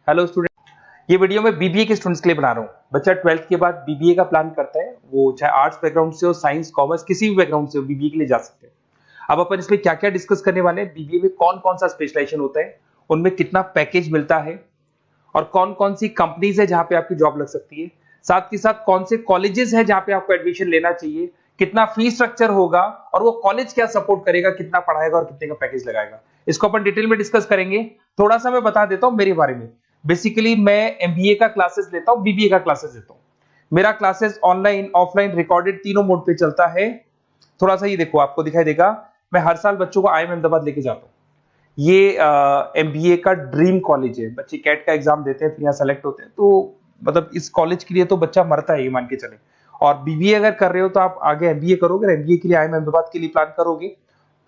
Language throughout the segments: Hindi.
हेलो स्टूडेंट, ये वीडियो मैं बीबीए के स्टूडेंट्स के लिए बना रहा हूँ। बच्चा 12th के बाद बीबीए का प्लान करता है, वो चाहे आर्ट्स बैकग्राउंड से हो, साइंस, कॉमर्स, किसी भी बैकग्राउंड से हो, बीबीए के लिए जा सकते हैं। अब अपन इसमें क्या क्या डिस्कस करने वाले हैं, बीबीए में कौन कौन सा स्पेशलाइजेशन होता है, उनमें कितना पैकेज मिलता है और कौन कौन सी कंपनीज है जहां पे आपकी जॉब लग सकती है, साथ के साथ कौन से कॉलेजेस है जहां पे आपको एडमिशन लेना चाहिए, कितना फी स्ट्रक्चर होगा और वो कॉलेज क्या सपोर्ट करेगा, कितना पढ़ाएगा और कितने का पैकेज लगाएगा, इसको अपन डिटेल में डिस्कस करेंगे। थोड़ा सा मैं बता देता हूं मेरे बारे में। बेसिकली मैं एमबीए का क्लासेस लेता हूं, बीबीए का क्लासेस लेता हूं। मेरा क्लासेस ऑनलाइन, ऑफलाइन, रिकॉर्डेड तीनों मोड पे चलता है। थोड़ा सा ये देखो, आपको दिखाई देगा, मैं हर साल बच्चों को आईएम अहमदाबाद लेके जाता हूँ। ये एमबीए का ड्रीम कॉलेज है। बच्चे कैट का एग्जाम देते हैं, फिर यहाँ सेलेक्ट होते हैं, तो मतलब इस कॉलेज के लिए तो बच्चा मरता है, ये मान के चले। और बीबीए अगर कर रहे हो तो आप आगे एमबीए करोगे, एमबीए के लिए आईएम अहमदाबाद के लिए प्लान करोगे,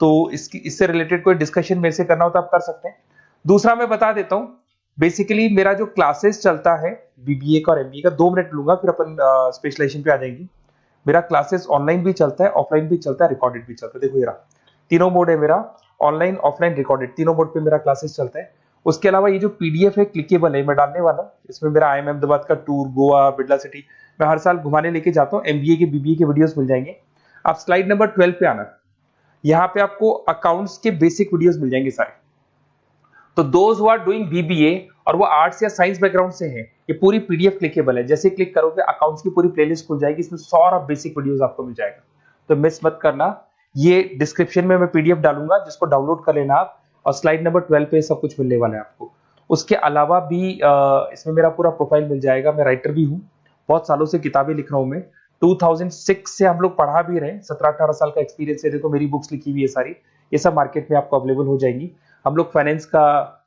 तो इससे रिलेटेड कोई डिस्कशन मेरे से करना हो तो आप कर सकते हैं। दूसरा मैं बता देता हूँ, बेसिकली मेरा जो क्लासेस चलता है बीबीए का और एमबीए का, 2 मिनट लूंगा फिर अपन स्पेशलाइजेशन पे आ जाएंगे। मेरा क्लासेस ऑनलाइन भी चलता है, ऑफलाइन भी चलता है, रिकॉर्डेड भी चलता है। देखो ये रहा, तीनों मोड है मेरा, ऑनलाइन, ऑफलाइन, रिकॉर्डेड, तीनों मोड पे मेरा क्लासेस चलता है। उसके अलावा ये जो पीडीएफ है क्लिकेबल है, मैं डालने वाला हूँ। इसमें मेरा आईएम अहमदाबाद का टूर, गोवा, बिरला सिटी, मैं हर साल घुमाने लेके जाता हूँ। एमबीए के, बीबीए के वीडियोस मिल जाएंगे। आप स्लाइड नंबर 12 पे आना, यहाँ पे आपको अकाउंट्स के बेसिक वीडियोस मिल जाएंगे सारे। तो those who are doing BBA और वो आर्ट्स या साइंस बैकग्राउंड से हैं, ये पूरी पीडीएफ क्लिकेबल है। जैसे क्लिक करोगे अकाउंट्स की पूरी प्लेलिस्ट खुल जाएगी, इसमें सारा बेसिक वीडियोस आपको मिल जाएगा, तो मिस मत करना। ये डिस्क्रिप्शन में मैं पीडीएफ डालूंगा, जिसको डाउनलोड कर लेना आप, और स्लाइड नंबर 12 पे सब कुछ मिलने वाला है आपको। उसके अलावा भी इसमें मेरा पूरा प्रोफाइल मिल जाएगा। मैं राइटर भी हूँ, बहुत सालों से किताबें लिख रहा हूँ मैं। 2006 से हम लोग पढ़ा भी रहे, 17-18 साल का एक्सपीरियंस है। देखो मेरी बुक्स लिखी हुई है सारी, ये सब मार्केट में आपको अवेलेबल हो जाएंगी। हम लोग फाइनेंस का,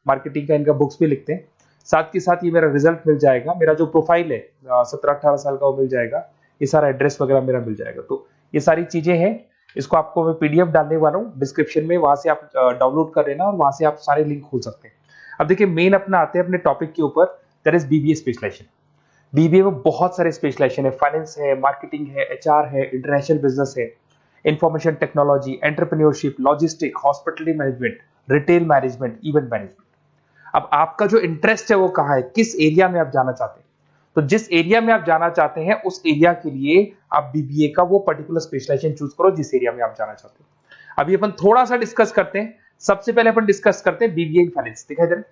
मार्केटिंग का, इनका बुक्स भी लिखते हैं। साथ के साथ ये मेरा रिजल्ट मिल जाएगा, मेरा जो प्रोफाइल है 17-18 साल का वो मिल जाएगा, ये सारा एड्रेस वगैरह मेरा मिल जाएगा। तो ये सारी चीजें हैं, इसको आपको मैं पीडीएफ डालने वाला हूँ डिस्क्रिप्शन में, वहां से आप डाउनलोड कर लेना और वहां से आप सारे लिंक खोल सकते हैं। अब देखिए मेन अपना आते हैं अपने टॉपिक के ऊपर, that is BBA specialization. BBA में बहुत सारे स्पेशलाइजेशन है, फाइनेंस है, मार्केटिंग है, एचआर है, इंटरनेशनल बिजनेस है, information technology, entrepreneurship, logistic, hospitality management, retail management, event management. अब आपका जो इंटरेस्ट है वो कहाँ है, किस एरिया में आप जाना चाहते हैं, तो जिस एरिया में आप जाना चाहते हैं उस एरिया के लिए आप बीबीए का वो पर्टिकुलर स्पेशलाइजेशन चूज करो जिस एरिया में आप जाना चाहते हैं। अभी अपन थोड़ा सा डिस्कस करते हैं। सबसे पहले अपन डिस्कस करते हैं बीबीए इन फाइनेंस। दिखाई दे रहा है?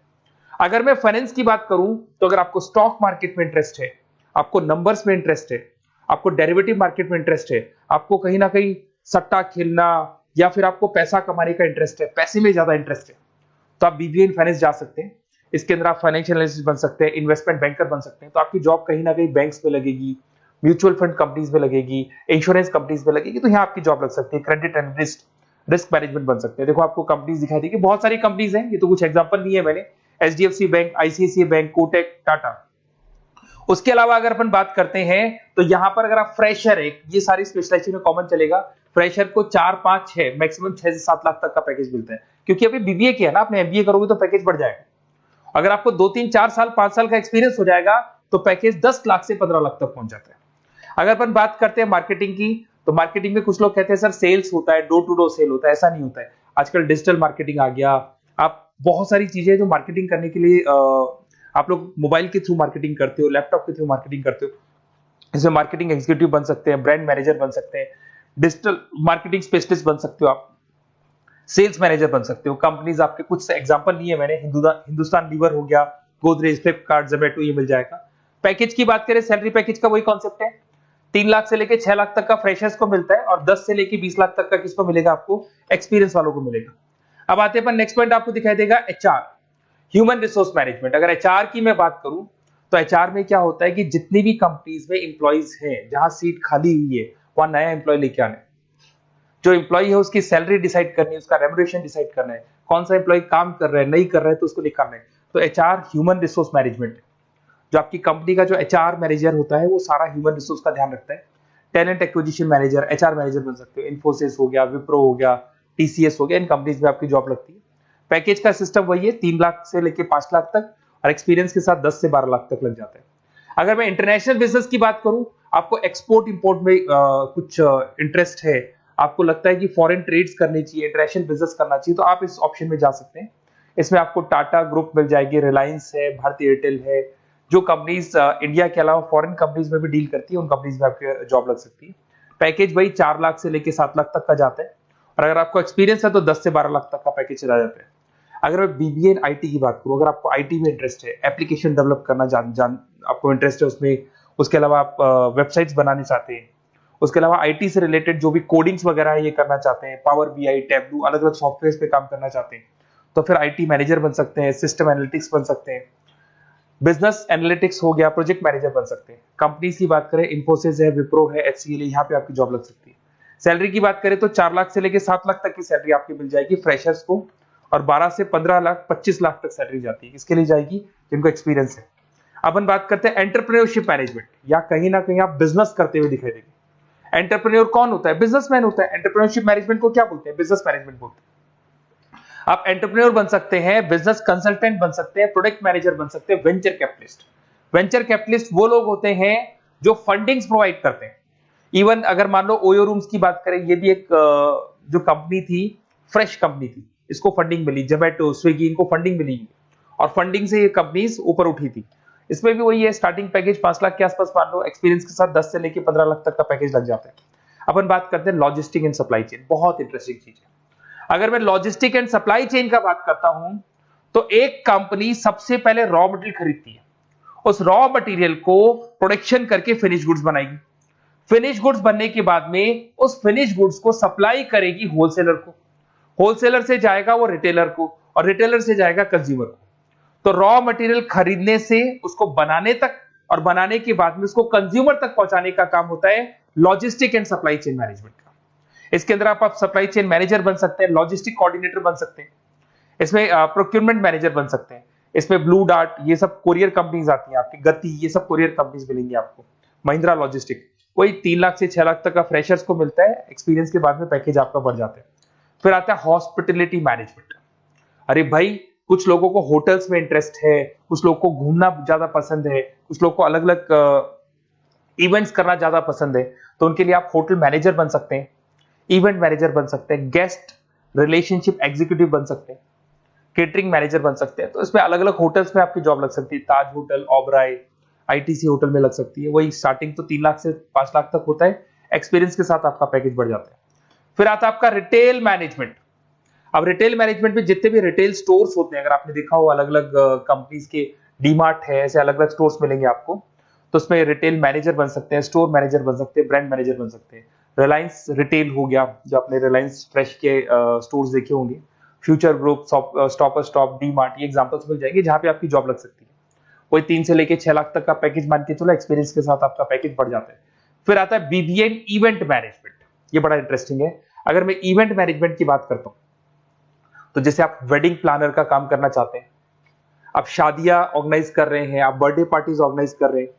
अगर मैं फाइनेंस की बात करूं तो अगर आपको स्टॉक मार्केट में इंटरेस्ट है, आपको नंबर्स में इंटरेस्ट है, आपको डेरिवेटिव मार्केट में इंटरेस्ट है, आपको कहीं ना कहीं सट्टा खेलना या फिर आपको पैसा कमाने का इंटरेस्ट है, पैसे में ज्यादा इंटरेस्ट है, तो आप बीबीए इन फाइनेंस जा सकते हैं। इसके अंदर आप फाइनेंशियल एनालिस्ट बन सकते हैं, इन्वेस्टमेंट बैंकर बन सकते हैं। तो आपकी जॉब कहीं ना कहीं बैंक्स में लगेगी, म्यूचुअल फंड कंपनीज में लगेगी, इंश्योरेंस कंपनीज में लगेगी, तो यहाँ आपकी जॉब लग सकती है। क्रेडिट एनालिस्ट, रिस्क मैनेजमेंट बन सकते हैं। देखो आपको कंपनीज दिखाई देगी, बहुत सारी कंपनीज हैं, ये तो कुछ एग्जांपल नहीं है मैंने, HDFC bank, ICICI bank, Kotak, Tata. उसके अलावा अगर अपन बात करते हैं तो यहाँ पर अगर आप फ्रेशर है, ये सारी स्पेशलाइजेशन में कॉमन चलेगा। फ्रेशर को 4, 5, 6, मैक्सिमम 6 से 7 लाख तक का पैकेज मिलता है, क्योंकि अभी बीबीए किया ना आपने, एमबीए करोगे तो पैकेज बढ़ जाएगा। अगर आपको 2, 3, 4 साल, 5 साल का एक्सपीरियंस हो जाएगा तो पैकेज 10 लाख से 15 लाख तक पहुंच जाता है। अगर अपन बात करते हैं मार्केटिंग की, तो मार्केटिंग में कुछ लोग कहते हैं सर सेल्स होता है, डोर टू डोर सेल होता है, ऐसा नहीं होता है। आजकल डिजिटल मार्केटिंग आ गया, आप बहुत सारी चीजें जो मार्केटिंग करने के लिए आप लोग मोबाइल के थ्रू मार्केटिंग करते हो, लैपटॉप के थ्रू मार्केटिंग करते हो। इसमें मार्केटिंग एग्जीक्यूटिव बन सकते हैं, ब्रांड मैनेजर बन सकते हैं, डिजिटल मार्केटिंग स्पेशलिस्ट बन सकते हो, आप सेल्स मैनेजर बन सकते हो। कंपनीज आपके कुछ एग्जांपल लिए मैंने, हिंदुस्तान लीवर हो गया, गोदरेज, फ्लिपकार्ट, जोमेटो, ये मिल जाएगा। पैकेज की बात करें, सैलरी पैकेज का वही कॉन्सेप्ट है, 3 लाख से लेके 6 लाख तक का फ्रेशर्स को मिलता है, और 10 से लेके 20 लाख तक का किसको मिलेगा, आपको एक्सपीरियंस वालों को मिलेगा। अब आते हैं नेक्स्ट पॉइंट, आपको दिखाई देगा एचआर, ह्यूमन रिसोर्स मैनेजमेंट। अगर एचआर की मैं बात करूं तो एचआर में क्या होता है कि जितनी भी कंपनीज में इंप्लॉइज हैं, जहां सीट खाली हुई है वहां नया इंप्लॉय लेके आना है। जो इंप्लॉय है उसकी सैलरी डिसाइड करनी है, उसका रेम्युनरेशन डिसाइड करना है, कौन सा इंप्लॉय काम कर रहा है, नहीं कर रहा है तो उसको निकालना है। तो एचआर ह्यूमन रिसोर्स मैनेजमेंट है। जो आपकी कंपनी का जो एचआर मैनेजर होता है वो सारा ह्यूमन रिसोर्स का ध्यान रखता है। Talent acquisition manager, HR manager बन सकते हो। इन्फोसिस हो गया, विप्रो हो गया, टीसीएस हो गया, इन कंपनीज में आपकी जॉब लगती है। पैकेज का सिस्टम वही है, 3 लाख से लेके 5 लाख तक, और एक्सपीरियंस के साथ 10 से 12 लाख तक लग जाता है। अगर मैं इंटरनेशनल बिजनेस की बात करूं, आपको एक्सपोर्ट इंपोर्ट में कुछ इंटरेस्ट है, आपको लगता है कि फॉरेन ट्रेड्स करनी चाहिए, इंटरनेशनल बिजनेस करना चाहिए, तो आप इस ऑप्शन में जा सकते हैं। इसमें आपको टाटा ग्रुप मिल जाएगी, रिलायंस है, भारतीय एयरटेल है, जो कंपनीज इंडिया के अलावा फॉरेन कंपनीज में भी डील करती है, उन कंपनीज में आपकी जॉब लग सकती है। पैकेज वही 4 लाख से लेके 7 लाख तक का जाता है, और अगर आपको एक्सपीरियंस है तो 10 से 12 लाख तक का पैकेज चला जाता है। अगर मैं बीबीए एंड आईटी की बात करूं, अगर आपको आईटी में इंटरेस्ट है, एप्लीकेशन डेवलप करना आपको इंटरेस्ट है उसमें, उसके अलावा आप वेबसाइट्स बनाने चाहते हैं, उसके अलावा आईटी से रिलेटेड जो भी कोडिंग्स वगैरह है ये करना चाहते हैं, पावर बीआई, टैबलू, अलग अलग सॉफ्टवेयर पे काम करना चाहते हैं, तो फिर आईटी मैनेजर बन सकते हैं, सिस्टम एनालिटिक्स बन सकते हैं, बिजनेस एनालिटिक्स हो गया, प्रोजेक्ट मैनेजर बन सकते हैं। कंपनीज की बात करें, इन्फोसिस है, विप्रो है, एचसीएल है, यहाँ पे आपकी जॉब लग सकती है। सैलरी की बात करें तो 4 लाख से लेके 7 लाख तक की सैलरी आपकी मिल जाएगी फ्रेशर्स को, और 12 से 15 लाख 25 लाख तक सैलरी जाती है। किसके लिए जाएगी? जिनको एक्सपीरियंस है। अपन बात करते हैं एंटरप्रेन्योरशिप मैनेजमेंट, या कहीं ना कहीं आप बिजनेस करते हुए दिखाई देंगे। एंटरप्रेन्योर कौन होता है? बिजनेसमैन होता है। एंटरप्रेन्योरशिप मैनेजमेंट को क्या बोलते हैं? बिजनेस मैनेजमेंट बोलते हैं। आप एंटरप्रेन्योर बन सकते हैं, बिजनेस कंसल्टेंट बन सकते हैं, प्रोडक्ट मैनेजर बन सकते हैं, वेंचर कैपिटलिस्ट। वेंचर कैपिटलिस्ट वो लोग होते हैं जो फंडिंग्स प्रोवाइड करते हैं। इवन अगर मान लो ओयो रूम्स की बात करें, ये भी एक जो कंपनी थी, फ्रेश कंपनी थी, इसको फंडिंग मिली, जोमेटो, स्विगी, इनको फंडिंग मिली, और फंडिंग से ये कंपनीज ऊपर उठी थी। इसमें भी वही है, स्टार्टिंग पैकेज 5 लाख के आसपास मान लो, एक्सपीरियंस के साथ 10 से लेके 15 लाख तक का पैकेज लग जाता है। अपन बात करते हैं लॉजिस्टिक एंड सप्लाई चेन, बहुत इंटरेस्टिंग चीज है। अगर मैं लॉजिस्टिक एंड सप्लाई चेन का बात करता हूं, तो एक कंपनी सबसे पहले रॉ मटेरियल खरीदती है, उस रॉ मटेरियल को प्रोडक्शन करके फिनिश गुड्स बनाएगी। फिनिश गुड्स बनने के बाद में उस फिनिश गुड्स को सप्लाई करेगी होलसेलर को, होलसेलर से जाएगा वो रिटेलर को, और रिटेलर से जाएगा कंज्यूमर को। तो रॉ मटेरियल खरीदने से उसको बनाने तक, और बनाने के बाद में उसको कंज्यूमर तक पहुंचाने का काम होता है logistic and supply chain management का। इसके अंदर आप सप्लाई चेन मैनेजर बन सकते हैं, लॉजिस्टिक कोऑर्डिनेटर बन सकते हैं, इसमें प्रोक्योरमेंट मैनेजर बन सकते हैं, इसमें ब्लू डार्ट, ये सब कोरियर कंपनीज आती हैं आपकी, गति, ये सब कोरियर कंपनीज मिलेंगी आपको, महिंद्रा लॉजिस्टिक। कोई 3 लाख से 6 लाख तक का फ्रेशर्स को मिलता है, एक्सपीरियंस के बाद में पैकेज आपका बढ़ जाता है। फिर आता है हॉस्पिटलिटी मैनेजमेंट। अरे भाई, कुछ लोगों को होटल्स में इंटरेस्ट है, कुछ लोगों को घूमना ज्यादा पसंद है, कुछ लोगों को अलग अलग इवेंट्स करना ज्यादा पसंद है, तो उनके लिए आप होटल मैनेजर बन सकते हैं, इवेंट मैनेजर बन सकते हैं, गेस्ट रिलेशनशिप एग्जीक्यूटिव बन सकते हैं, केटरिंग मैनेजर बन सकते हैं। तो इसमें अलग अलग होटल्स में आपकी जॉब लग सकती है, ताज होटल, ओबराय, आईटीसी होटल में लग सकती है। वही स्टार्टिंग तो 3 लाख से 5 लाख तक होता है, एक्सपीरियंस के साथ आपका पैकेज बढ़ जाता है। फिर आता है आपका रिटेल मैनेजमेंट। अब रिटेल मैनेजमेंट में जितने भी रिटेल स्टोर्स होते हैं, अगर आपने देखा हो अलग अलग कंपनीज के, डीमार्ट है, ऐसे अलग अलग स्टोर्स मिलेंगे आपको, तो उसमें रिटेल मैनेजर बन सकते हैं, स्टोर मैनेजर बन सकते हैं, ब्रांड मैनेजर बन सकते हैं। रिलायंस रिटेल हो गया, जो आपने रिलायंस फ्रेश के स्टोर्स देखे होंगे, future group, stopper stop, D mart, ये एग्जांपल्स मिल जाएंगे जहां पे आपकी जॉब लग सकती है। कोई 3 से लेके 6 लाख तक का पैकेज मान के चलो, एक्सपीरियंस के साथ आपका पैकेज बढ़ जाता है। फिर आता है बीबीए इवेंट मैनेजमेंट, ये बड़ा इंटरेस्टिंग है। अगर मैं इवेंट मैनेजमेंट की बात करता हूं, तो जैसे आप वेडिंग प्लानर का काम करना चाहते हैं, आप शादियां ऑर्गेनाइज कर रहे हैं, आप बर्थडे पार्टीज ऑर्गेनाइज कर रहे हैं,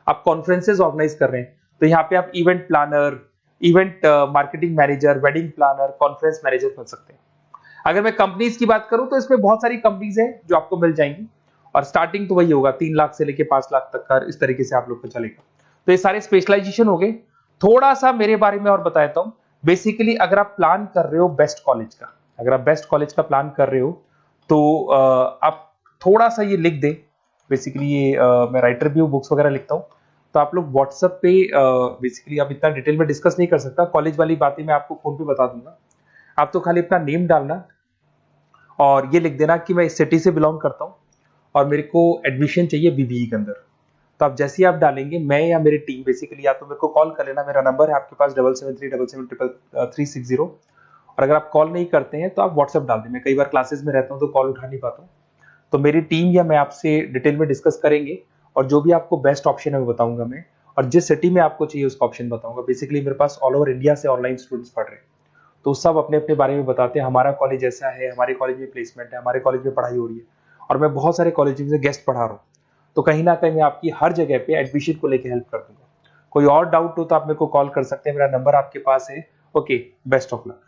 आप कॉन्फ्रेंसेज ऑर्गेनाइज कर रहे हैं, तो यहाँ पे आप event planner, event marketing manager, wedding planner, conference manager बन सकते हैं। अगर मैं कंपनीज की बात करूं, तो इसमें बहुत सारी कंपनीज हैं जो आपको मिल जाएंगी, और स्टार्टिंग तो वही होगा 3 लाख से लेके 5 लाख तक का, इस तरीके से आप लोग को चलेगा। तो ये सारे स्पेशलाइजेशन हो गए। थोड़ा सा मेरे बारे में और बताता हूं। बेसिकली अगर आप प्लान कर रहे हो बेस्ट कॉलेज का, अगर आप बेस्ट कॉलेज का प्लान कर रहे हो, तो आप थोड़ा सा ये लिख दें। बेसिकली ये मैं राइटर भी हूँ, बुक्स वगैरह लिखता हूँ, तो आप लोग व्हाट्सएप पे, बेसिकली आप इतना डिटेल में डिस्कस नहीं कर सकता, कॉलेज वाली बातें मैं आपको फोन पे बता दूंगा। आप तो खाली अपना नेम डालना और ये लिख देना कि मैं इस सिटी से बिलोंग करता हूँ और मेरे को एडमिशन चाहिए बीबीई के अंदर। तो आप जैसे ही आप डालेंगे, मैं या मेरी टीम बेसिकली, या तो मेरे को कॉल कर लेना, मेरा नंबर है आपके पास 7737773360। और अगर आप कॉल नहीं करते हैं तो आप व्हाट्सएप डाल दें। मैं कई बार क्लासेस में रहता हूँ तो कॉल उठा नहीं पाता हूँ, तो मेरी टीम या मैं आपसे डिटेल में डिस्कस करेंगे, और जो भी आपको बेस्ट ऑप्शन है वो बताऊंगा मैं, और जिस सिटी में आपको चाहिए उसका ऑप्शन बताऊंगा। बेसिकली मेरे पास ऑल ओवर इंडिया से ऑनलाइन स्टूडेंट्स पढ़ रहे हैं, तो सब अपने अपने बारे में बताते हैं, हमारा कॉलेज ऐसा है, हमारे कॉलेज में प्लेसमेंट है, हमारे कॉलेज में पढ़ाई हो रही है, और मैं बहुत सारे कॉलेज में गेस्ट पढ़ा रहा हूँ। तो कहीं ना कहीं मैं आपकी हर जगह पे एडमिशन को लेकर हेल्प कर दूंगा। कोई और डाउट हो तो आप मेरे को कॉल कर सकते हैं, मेरा नंबर आपके पास है। Okay, best of luck.